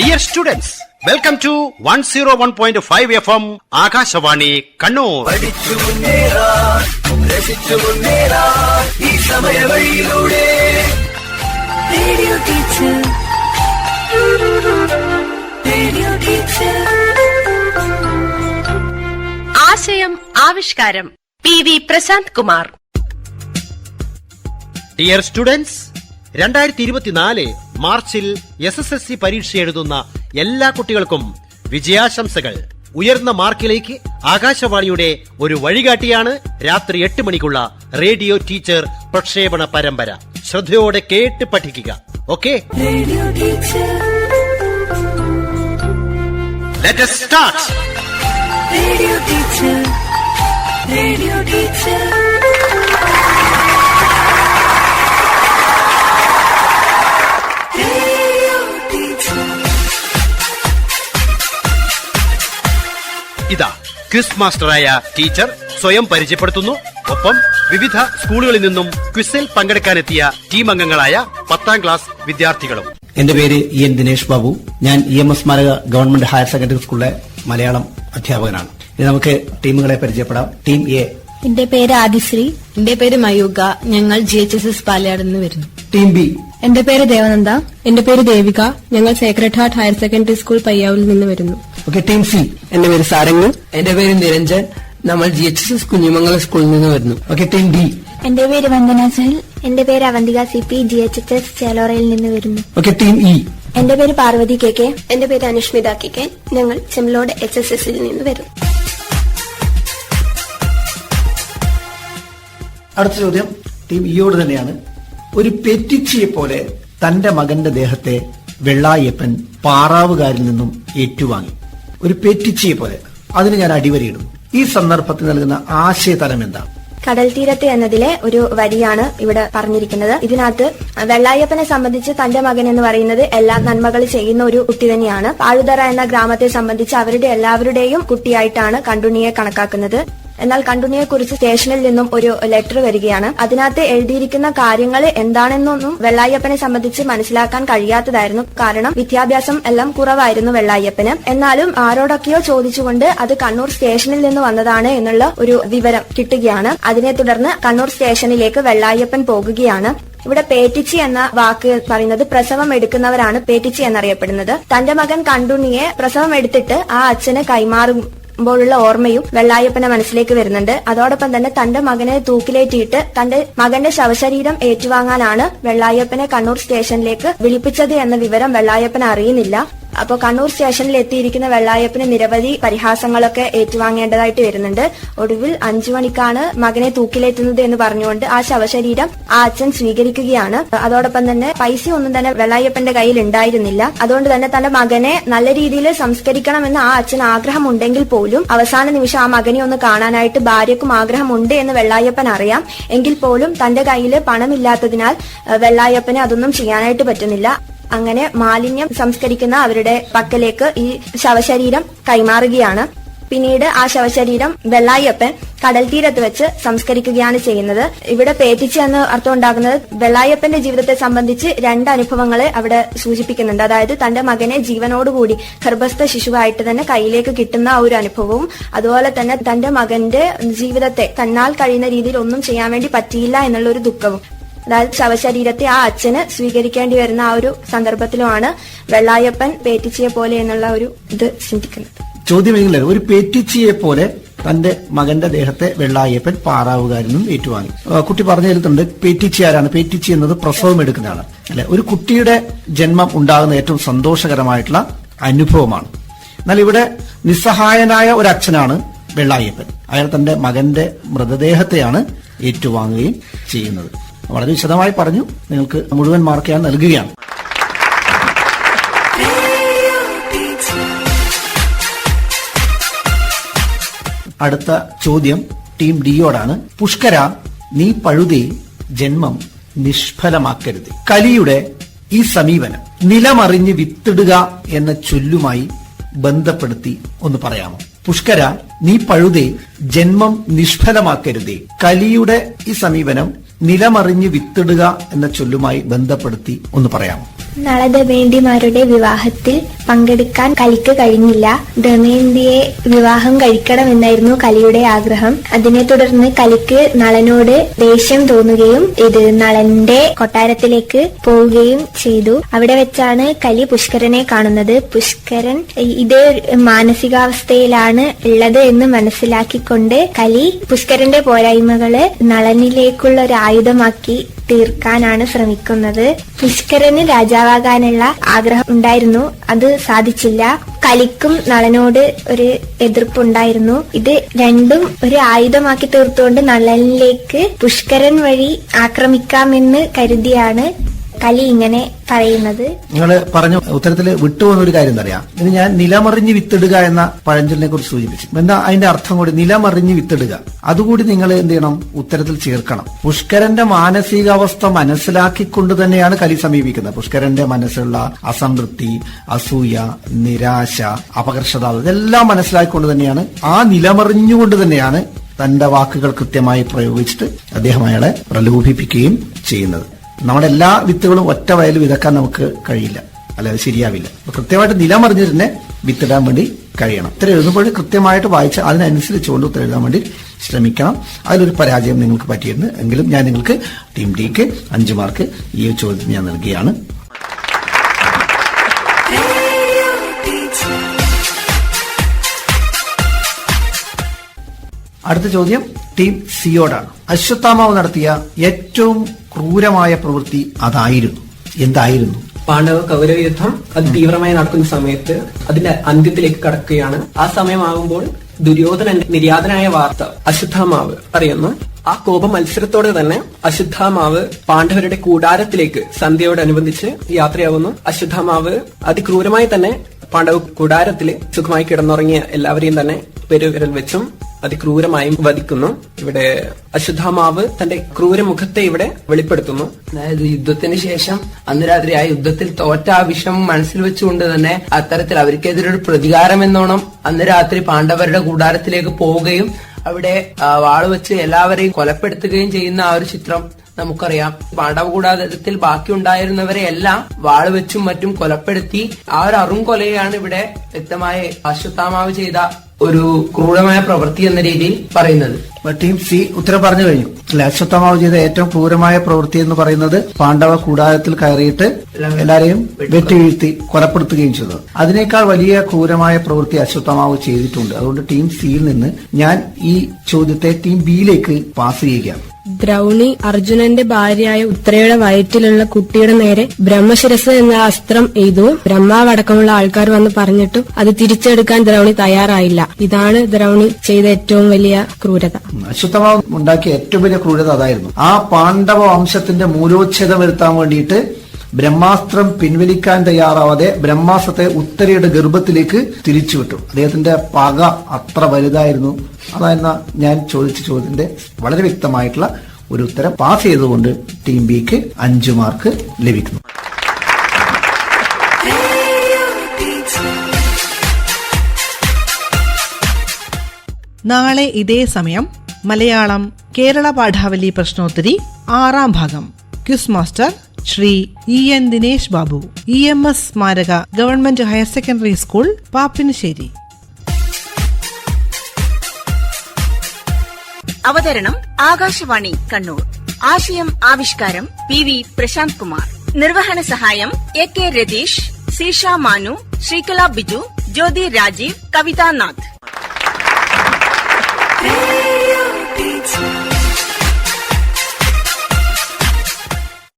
Dear students, welcome to 101.5 FM Akashvani Kannur. ആശയം ആവിഷ്കാരം PV Prashant Kumar. Dear students, 2024 മാർച്ചിൽ SSLC പരീക്ഷ എഴുതുന്ന എല്ലാ കുട്ടികൾക്കും വിജയാശംസകൾ. ഉയർന്ന മാർക്കിലേക്ക് ആകാശവാണിയുടെ ഒരു വഴികാട്ടിയാണ് രാത്രി 8 മണിക്കുള്ള റേഡിയോ ടീച്ചർ പ്രക്ഷേപണ പരമ്പര. ശ്രദ്ധയോടെ കേട്ട് പഠിക്കുക. Okay, let us start. Radio teacher, radio teacher. ഇതാ ക്വിസ് മാസ്റ്ററായ ടീച്ചർ സ്വയം പരിചയപ്പെടുത്തുന്നു. ഒപ്പം വിവിധ സ്കൂളുകളിൽ നിന്നും ക്വിസിൽ പങ്കെടുക്കാനെത്തിയ ടീം അംഗങ്ങളായ 10ാം ക്ലാസ് വിദ്യാർത്ഥികളും. എന്റെ പേര് EN ദിനേഷ് ബാബു. ഞാൻ EMS മാരക ഗവൺമെന്റ് ഹയർ സെക്കൻഡറി സ്കൂളിലെ മലയാളം അധ്യാപകനാണ്. ഇനി നമുക്ക് ടീമുകളെ പരിചയപ്പെടാം. Team A. എന്റെ പേര് ആദിശ്രീ. എന്റെ പേര് മയൂക. ഞങ്ങൾ GHSS പാലയാട് നിന്ന് വരുന്നു. Team B. എന്റെ പേര് ദേവനന്ദ. എന്റെ പേര് ദേവിക. ഞങ്ങൾ sacred heart higher secondary school പയ്യാവിൽ നിന്ന് വരുന്നു. Okay, team C. എന്റെ പേര് സാരംഗ്. എന്റെ പേര് നിരഞ്ജൻ. നമ്മൾ GHSS കുഞ്ഞിമംഗലം സ്കൂളിൽ നിന്ന് വരുന്നു. Okay, team D. എന്റെ പേര് വന്ദന സഹൽ. എന്റെ പേര് അവന്തിക CP. GHSS ചേലോറയിൽ നിന്ന് വരുന്നു. Okay, team E. എന്റെ പേര് പാർവതി KK. എന്റെ പേര് അനുഷ്മിത KK. ഞങ്ങൾ ചെമ്ലോട് HSSൽ നിന്ന് വരുന്നു. അടുത്ത ചോദ്യം ടീം ഇയോട് തന്നെയാണ്. ഒരു പെറ്റിച്ചിയെ പോലെ തന്റെ മകന്റെ ദേഹത്തെ വെള്ളായപ്പൻ പാറാവുകാരിൽ നിന്നും ഏറ്റുവാങ്ങി. ഒരു പെറ്റിച്ചിയെ പോലെ, അതിന് ഞാൻ അടിവരയിടും. ഈ സന്ദർഭത്തിൽ നൽകുന്ന ആശയതലം എന്താണ്? കടൽ തീരത്ത് എന്നതിലെ ഒരു വരിയാണ് ഇവിടെ പറഞ്ഞിരിക്കുന്നത്. ഇതിനകത്ത് വെള്ളായപ്പനെ സംബന്ധിച്ച് തന്റെ മകൻ എന്ന് പറയുന്നത് എല്ലാ നന്മകൾ ചെയ്യുന്ന ഒരു കുട്ടി തന്നെയാണ്. പാഴുതറ എന്ന ഗ്രാമത്തെ സംബന്ധിച്ച് അവരുടെ എല്ലാവരുടെയും കുട്ടിയായിട്ടാണ് കണ്ടുണ്ണിയെ കണക്കാക്കുന്നത്. എന്നാൽ കണ്ടുണ്ണിയെ കുറിച്ച് സ്റ്റേഷനിൽ നിന്നും ഒരു ലെറ്റർ വരികയാണ്. അതിനകത്ത് എഴുതിയിരിക്കുന്ന കാര്യങ്ങൾ എന്താണെന്നൊന്നും വെള്ളായപ്പനെ സംബന്ധിച്ച് മനസ്സിലാക്കാൻ കഴിയാത്തതായിരുന്നു. കാരണം വിദ്യാഭ്യാസം എല്ലാം കുറവായിരുന്നു വെള്ളായപ്പന്. എന്നാലും ആരോടൊക്കെയോ ചോദിച്ചുകൊണ്ട് അത് കണ്ണൂർ സ്റ്റേഷനിൽ നിന്ന് വന്നതാണ് എന്നുള്ള ഒരു വിവരം കിട്ടുകയാണ്. അതിനെ തുടർന്ന് കണ്ണൂർ സ്റ്റേഷനിലേക്ക് വെള്ളായപ്പൻ പോകുകയാണ്. ഇവിടെ പേറ്റിച്ചി എന്ന വാക്ക് പറയുന്നത് പ്രസവം എടുക്കുന്നവരാണ് പേറ്റിച്ചി എന്നറിയപ്പെടുന്നത്. തന്റെ മകൻ കണ്ടുണ്ണിയെ പ്രസവം എടുത്തിട്ട് ആ അച്ഛന് കൈമാറുമ്പോഴുള്ള ഓർമ്മയും വെള്ളായപ്പന്റെ മനസ്സിലേക്ക് വരുന്നുണ്ട്. അതോടൊപ്പം തന്നെ തന്റെ മകനെ തൂക്കിലേറ്റിയിട്ട് തന്റെ മകന്റെ ശവശരീരം ഏറ്റുവാങ്ങാനാണ് വെള്ളായപ്പനെ കണ്ണൂർ സ്റ്റേഷനിലേക്ക് വിളിപ്പിച്ചത് എന്ന വിവരം വെള്ളായപ്പൻ അറിയുന്നില്ല. അപ്പോൾ കണ്ണൂർ സ്റ്റേഷനിൽ എത്തിയിരിക്കുന്ന വെള്ളായപ്പന് നിരവധി പരിഹാസങ്ങളൊക്കെ ഏറ്റുവാങ്ങേണ്ടതായിട്ട് വരുന്നുണ്ട്. ഒടുവിൽ 5 മണിക്കാണ് മകനെ തൂക്കിലേറ്റുന്നത് എന്ന് പറഞ്ഞുകൊണ്ട് ആ ശവശരീരം ആ അച്ഛൻ സ്വീകരിക്കുകയാണ്. അതോടൊപ്പം തന്നെ പൈസ ഒന്നും തന്നെ വെള്ളായപ്പന്റെ കയ്യിൽ ഉണ്ടായിരുന്നില്ല. അതുകൊണ്ട് തന്നെ തന്റെ മകനെ നല്ല രീതിയിൽ സംസ്കരിക്കണമെന്ന് ആ അച്ഛൻ ആഗ്രഹമുണ്ടെങ്കിൽ പോലും അവസാന നിമിഷം ആ മകനെ ഒന്ന് കാണാനായിട്ട് ഭാര്യക്കും ആഗ്രഹമുണ്ട് എന്ന് വെള്ളായപ്പൻ അറിയാം. എങ്കിൽ പോലും തന്റെ കയ്യിൽ പണമില്ലാത്തതിനാൽ വെള്ളായപ്പന് അതൊന്നും ചെയ്യാനായിട്ട് പറ്റുന്നില്ല. അങ്ങനെ മാലിന്യം സംസ്കരിക്കുന്ന അവരുടെ പക്കലേക്ക് ഈ ശവശരീരം കൈമാറുകയാണ്. പിന്നീട് ആ ശവശരീരം വെള്ളായപ്പൻ കടൽ തീരത്ത് വെച്ച് സംസ്കരിക്കുകയാണ് ചെയ്യുന്നത്. ഇവിടെ പേറ്റിച്ച് എന്ന് അർത്ഥം ഉണ്ടാകുന്നത് വെള്ളായപ്പന്റെ ജീവിതത്തെ സംബന്ധിച്ച് 2 അനുഭവങ്ങളെ അവിടെ സൂചിപ്പിക്കുന്നുണ്ട്. അതായത് തന്റെ മകനെ ജീവനോടുകൂടി ഗർഭസ്ഥ ശിശുവായിട്ട് തന്നെ കയ്യിലേക്ക് കിട്ടുന്ന ആ ഒരു അനുഭവവും, അതുപോലെ തന്നെ തന്റെ മകന്റെ ജീവിതത്തെ തന്നാൽ കഴിയുന്ന രീതിയിൽ ഒന്നും ചെയ്യാൻ വേണ്ടി പറ്റിയില്ല എന്നുള്ള ഒരു ദുഃഖവും. അതായത് ശവശരീരത്തെ ആ അച്ഛന് സ്വീകരിക്കേണ്ടി വരുന്ന ആ ഒരു സന്ദർഭത്തിലുമാണ് വെള്ളായപ്പൻ പേറ്റിച്ചിയെ പോലെ എന്നുള്ള ഒരു ഇത് ചിന്തിക്കുന്നത്. ചോദ്യം ഒരു പേറ്റിച്ചിയെ പോലെ തന്റെ മകന്റെ ദേഹത്തെ വെള്ളായപ്പൻ പാറാവുകാരനും ഏറ്റുവാങ്ങി. കുട്ടി പറഞ്ഞു തരുന്നുണ്ട് പേറ്റിച്ചി ആരാണ്? പേറ്റിച്ചി എന്നത് പ്രസവം എടുക്കുന്നതാണ് അല്ലെ. ഒരു കുട്ടിയുടെ ജന്മം ഉണ്ടാകുന്ന ഏറ്റവും സന്തോഷകരമായിട്ടുള്ള അനുഭവമാണ്. എന്നാൽ ഇവിടെ നിസ്സഹായനായ ഒരു അച്ഛനാണ് വെള്ളായപ്പൻ. അയാൾ തന്റെ മകന്റെ മൃതദേഹത്തെയാണ് ഏറ്റുവാങ്ങുകയും ചെയ്യുന്നത്. വളരെ വിശദമായി പറഞ്ഞു. നിങ്ങൾക്ക് മുഴുവൻ മാർക്ക് ഞാൻ നൽകുകയാണ്. അടുത്ത ചോദ്യം ടീം ഡിയോടാണ്. പുഷ്കര, നീ പഴുതേ ജന്മം നിഷ്ഫലമാക്കരുത്. കലിയുടെ ഈ സമീപനം നിലമറിഞ്ഞ് വിത്തിടുക എന്ന ചൊല്ലുമായി ബന്ധപ്പെടുത്തി ഒന്ന് പറയാമോ? പുഷ്കര, നീ പഴുതേ ജന്മം നിഷ്ഫലമാക്കരുതേ. കലിയുടെ ഈ സമീപനം നിലമറിഞ്ഞ് വിത്തിടുക എന്ന ചൊല്ലുമായി ബന്ധപ്പെടുത്തി ഒന്ന് പറയാമോ? നളദമയന്തിമാരുടെ വിവാഹത്തിൽ പങ്കെടുക്കാൻ കലിക്ക് കഴിഞ്ഞില്ല. ദമയന്തിയെ വിവാഹം കഴിക്കണമെന്നായിരുന്നു കലിയുടെ ആഗ്രഹം. അതിനെ തുടർന്ന് കലിക്ക് നളനോട് ദേഷ്യം തോന്നുകയും ഇത് നളന്റെ കൊട്ടാരത്തിലേക്ക് പോവുകയും ചെയ്തു. അവിടെ വെച്ചാണ് കലി പുഷ്കരനെ കാണുന്നത്. പുഷ്കരൻ ഇതേ മാനസികാവസ്ഥയിലാണ് ഉള്ളത് എന്ന് മനസ്സിലാക്കിക്കൊണ്ട് കലി പുഷ്കരന്റെ പോരായ്മകള് നളനിലേക്കുള്ള ഒരു ആയുധമാക്കി തീർക്കാനാണ് ശ്രമിക്കുന്നത്. പുഷ്കരന് രാജാവാകാനുള്ള ആഗ്രഹം ഉണ്ടായിരുന്നു, അത് സാധിച്ചില്ല. കലിക്കും നളനോട് ഒരു എതിർപ്പുണ്ടായിരുന്നു. ഇത് രണ്ടും ഒരു ആയുധമാക്കി തീർത്തുകൊണ്ട് നളനിലേക്ക് പുഷ്കരൻ വഴി ആക്രമിക്കാമെന്ന് കരുതിയാണ് കലി ഇങ്ങനെ പറയുന്നത്. നിങ്ങൾ പറഞ്ഞ ഉത്തരത്തിൽ വിട്ടുപോകുന്ന ഒരു കാര്യം അറിയാം. ഇത് ഞാൻ നിലമറിഞ്ഞ് വിത്തിടുക എന്ന പഴഞ്ചൊല്ലിനെ കുറിച്ച് സൂചിപ്പിച്ചു. എന്താ അതിന്റെ അർത്ഥം കൂടി? നിലമറിഞ്ഞ് വിത്തിടുക. അതുകൂടി നിങ്ങൾ എന്ത് ചെയ്യണം? ഉത്തരത്തിൽ ചേർക്കണം. പുഷ്കരന്റെ മാനസികാവസ്ഥ മനസ്സിലാക്കിക്കൊണ്ട് തന്നെയാണ് കലി സമീപിക്കുന്നത്. പുഷ്കരന്റെ മനസ്സിലുള്ള അസംതൃപ്തി, അസൂയ, നിരാശ, അപകർഷതാവ് ഇതെല്ലാം മനസ്സിലാക്കിക്കൊണ്ട് തന്നെയാണ്, ആ നിലമറിഞ്ഞുകൊണ്ട് തന്നെയാണ് തന്റെ വാക്കുകൾ കൃത്യമായി പ്രയോഗിച്ചിട്ട് അദ്ദേഹം അയാളെ പ്രലോഭിപ്പിക്കുകയും ചെയ്യുന്നത്. നമ്മുടെ എല്ലാ വിത്തുകളും ഒറ്റ വയൽ വിതക്കാൻ നമുക്ക് കഴിയില്ല, അല്ലാതെ ശരിയാവില്ല. അപ്പൊ കൃത്യമായിട്ട് നിലമറിഞ്ഞ് തന്നെ വിത്തിടാൻ വേണ്ടി കഴിയണം. ഉത്തരം എഴുതുമ്പോൾ കൃത്യമായിട്ട് വായിച്ച് അതിനനുസരിച്ചുകൊണ്ട് ഉത്തരം എഴുതാൻ വേണ്ടി ശ്രമിക്കണം. അതിലൊരു പരാജയം നിങ്ങൾക്ക് പറ്റിയിരുന്നു എങ്കിലും ഞാൻ നിങ്ങൾക്ക് ടീം ഡിക്ക് 5 മാർക്ക് ഈ ചോദ്യത്തിന് ഞാൻ നൽകുകയാണ്. അടുത്ത ചോദ്യം ടീം സിയോടാണ്. അശ്വത്ഥാമാവ് നടത്തിയ ഏറ്റവും ക്രൂരമായ പ്രവൃത്തി അതായിരുന്നു. എന്തായിരുന്നു? പാണ്ഡവ കൗരവ യുദ്ധം അതിതീവ്രമായി നടക്കുന്ന സമയത്ത് അതിന്റെ അന്ത്യത്തിലേക്ക് കടക്കുകയാണ്. ആ സമയമാകുമ്പോൾ ദുര്യോധനൻ നിര്യാതനായ വാർത്ത അശ്വത്ഥാമാവ് അറിയുന്നു. ആ കോപ മത്സരത്തോടെ തന്നെ അശ്വത്ഥാമാവ് പാണ്ഡവരുടെ കൂടാരത്തിലേക്ക് സന്ധ്യയോടനുബന്ധിച്ച് യാത്രയാവുന്നു. അശ്വത്ഥാമാവ് അതിക്രൂരമായി തന്നെ പാണ്ഡവ കൂടാരത്തില് സുഖമായി കിടന്നുറങ്ങിയ എല്ലാവരെയും തന്നെ പെരുവിരൽ വെച്ചും അതിക്രൂരമായും വധിക്കുന്നു. ഇവിടെ അശ്വത്ഥാമാവ് തന്റെ ക്രൂരമുഖത്തെ ഇവിടെ വെളിപ്പെടുത്തുന്നു. അതായത് യുദ്ധത്തിന് ശേഷം അന്ന് രാത്രി ആ യുദ്ധത്തിൽ തോറ്റ ആ വിഷമം മനസ്സിൽ വെച്ചുകൊണ്ട് തന്നെ അത്തരത്തിൽ അവർക്കെതിരെ ഒരു പ്രതികാരം എന്നോണം അന്ന് രാത്രി പാണ്ഡവരുടെ കൂടാരത്തിലേക്ക് പോവുകയും അവിടെ വാള് വെച്ച് എല്ലാവരെയും കൊലപ്പെടുത്തുകയും ചെയ്യുന്ന ആ ഒരു ചിത്രം നമുക്കറിയാം. പാണ്ഡവ കൂടാരത്തിൽ ബാക്കിയുണ്ടായിരുന്നവരെ എല്ലാം വാള് വെച്ചും മറ്റും കൊലപ്പെടുത്തി ആ ഒരു അറുംകൊലയാണ് ഇവിടെ വ്യക്തമായി അശ്വത്ഥാമാവ് ചെയ്ത ഒരു ക്രൂരമായ പ്രവൃത്തി എന്ന രീതിയിൽ പറയുന്നത്. ടീം സി ഉത്തരം പറഞ്ഞു കഴിഞ്ഞു. അശ്വത്ഥാമാവ് ചെയ്ത ഏറ്റവും ക്രൂരമായ പ്രവൃത്തി എന്ന് പറയുന്നത് പാണ്ഡവ കൂടാരത്തിൽ കയറിയിട്ട് എല്ലാരെയും വെട്ടിവീഴ്ത്തി കൊലപ്പെടുത്തുകയും ചെയ്തത്. അതിനേക്കാൾ വലിയ ക്രൂരമായ പ്രവൃത്തി അശ്വത്ഥാമാവ് ചെയ്തിട്ടുണ്ട്. അതുകൊണ്ട് ടീം സിയിൽ നിന്ന് ഞാൻ ഈ ചോദ്യത്തെ ടീം ബിയിലേക്ക് പാസ് ചെയ്യുകയാണ്. ദ്രൗണി അർജുനന്റെ ഭാര്യയായ ഉത്തരയുടെ വയറ്റിലുള്ള കുട്ടിയുടെ നേരെ ബ്രഹ്മശിരസ് എന്ന അസ്ത്രം എയ്തു. ബ്രഹ്മാവ് അടക്കമുള്ള ആൾക്കാർ വന്ന് പറഞ്ഞിട്ടും അത് തിരിച്ചെടുക്കാൻ ദ്രൗണി തയ്യാറായില്ല. ഇതാണ് ദ്രൗണി ചെയ്ത ഏറ്റവും വലിയ ക്രൂരത. അശ്വത്ഥാമാവ് ഉണ്ടാക്കിയ ഏറ്റവും വലിയ ക്രൂരത അതായിരുന്നു. ആ പാണ്ഡവ വംശത്തിന്റെ മൂലോച്ഛേദം വരുത്താൻ വേണ്ടിയിട്ട് ബ്രഹ്മാസ്ത്രം പിൻവലിക്കാൻ തയ്യാറാവാതെ ബ്രഹ്മാസ്ത്രത്തെ ഉത്തരയുടെ ഗർഭത്തിലേക്ക് തിരിച്ചുവിട്ടു. അദ്ദേഹത്തിന്റെ പക അത്ര വലുതായിരുന്നു. അതായിരുന്നു ഞാൻ ചോദിച്ച ചോദ്യത്തിന്റെ വളരെ വ്യക്തമായിട്ടുള്ള ഒരു ഉത്തരം. പാസ് ചെയ്തുകൊണ്ട് ടീം ബിക്ക് 5 മാർക്ക് ലഭിക്കുന്നു. നാളെ ഇതേ സമയം മലയാളം കേരള പാഠാവലി പ്രശ്നോത്തരി 6ാം ഭാഗം. Quiz master Shri EN Dinesh Babu, EMS സ്മാരക government higher secondary school, Pappinisseri. അവതരണം ആകാശവാണി കണ്ണൂർ. ആശയം ആവിഷ്കാരം PV പ്രശാന്ത് കുമാർ. നിർവഹണ സഹായം AK രതീഷ്, സീഷ മാനു, ശ്രീകല ബിജു, ജ്യോതി രാജീവ്, കവിതാ നാഥ്.